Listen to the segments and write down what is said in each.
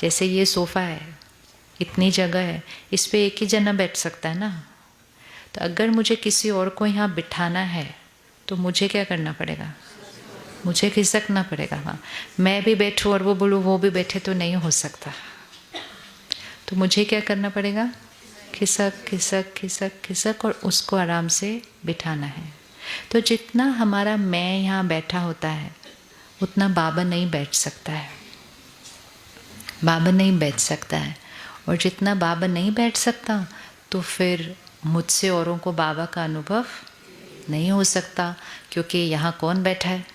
जैसे ये सोफ़ा है, इतनी जगह है, इस पे एक ही जना बैठ सकता है ना। तो अगर मुझे किसी और को यहाँ बिठाना है तो मुझे क्या करना पड़ेगा? मुझे खिसकना पड़ेगा। हाँ, मैं भी बैठूँ और वो बोलूँ वो भी बैठे तो नहीं हो सकता। तो मुझे क्या करना पड़ेगा? खिसक खिसक खिसक खिसक और उसको आराम से बिठाना है। तो जितना हमारा मैं यहाँ बैठा होता है उतना बाबा नहीं बैठ सकता है। बाबा नहीं बैठ सकता है। और जितना बाबा नहीं बैठ सकता तो फिर मुझसे औरों को बाबा का अनुभव नहीं हो सकता, क्योंकि यहाँ कौन बैठा है?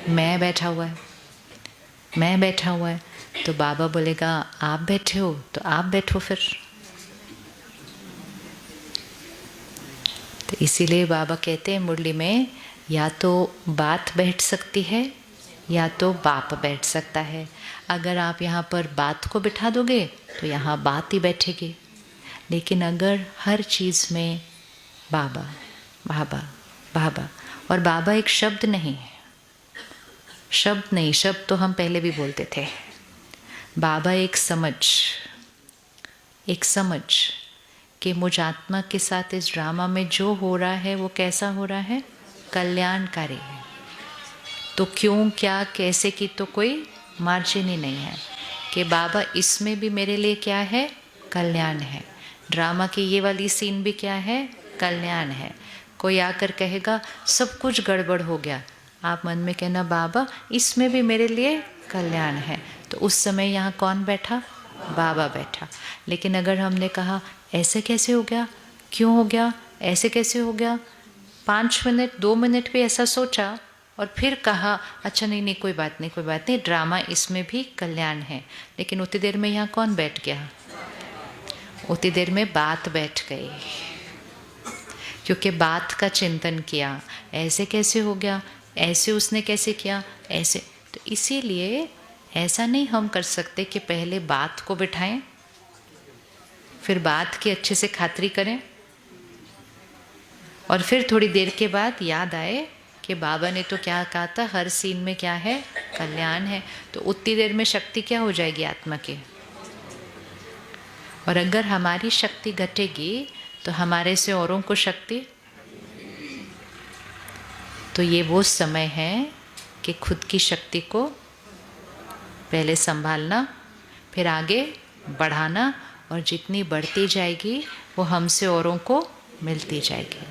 मैं बैठा हुआ है। मैं बैठा हुआ है तो बाबा बोलेगा आप बैठे हो तो आप बैठो फिर। तो इसीलिए बाबा कहते हैं मुरली में, या तो बात बैठ सकती है या तो बाप बैठ सकता है। अगर आप यहाँ पर बात को बिठा दोगे तो यहाँ बात ही बैठेगी। लेकिन अगर हर चीज़ में बाबा बाबा बाबा, और बाबा एक शब्द नहीं है, शब्द नहीं, शब्द तो हम पहले भी बोलते थे। बाबा एक समझ कि मुझ आत्मा के साथ इस ड्रामा में जो हो रहा है वो कैसा हो रहा है? कल्याणकारी है। तो क्यों, क्या, कैसे की तो कोई मार्जिन ही नहीं है कि बाबा इसमें भी मेरे लिए क्या है? कल्याण है। ड्रामा की ये वाली सीन भी क्या है? कल्याण है। कोई आकर कहेगा सब कुछ गड़बड़ हो गया, आप मन में कहना बाबा इसमें भी मेरे लिए कल्याण है। तो उस समय यहाँ कौन बैठा? बाबा बैठा। लेकिन अगर हमने कहा ऐसे कैसे हो गया, क्यों हो गया, ऐसे कैसे हो गया, 5 मिनट 2 मिनट भी ऐसा सोचा और फिर कहा अच्छा नहीं नहीं कोई बात नहीं कोई बात नहीं, ड्रामा इसमें भी कल्याण है, लेकिन उतनी देर में यहाँ कौन बैठ गया? उतनी देर में बात बैठ गई, क्योंकि बात का चिंतन किया। ऐसे कैसे हो गया, ऐसे उसने कैसे किया, ऐसे। तो इसीलिए ऐसा नहीं हम कर सकते कि पहले बात को बिठाएं फिर बात की अच्छे से खातिरी करें और फिर थोड़ी देर के बाद याद आए कि बाबा ने तो क्या कहा था, हर सीन में क्या है? कल्याण है। तो उतनी देर में शक्ति क्या हो जाएगी आत्मा की। और अगर हमारी शक्ति घटेगी तो हमारे से औरों को शक्ति। तो ये वो समय है कि खुद की शक्ति को पहले संभालना, फिर आगे बढ़ाना, और जितनी बढ़ती जाएगी वो हमसे औरों को मिलती जाएगी।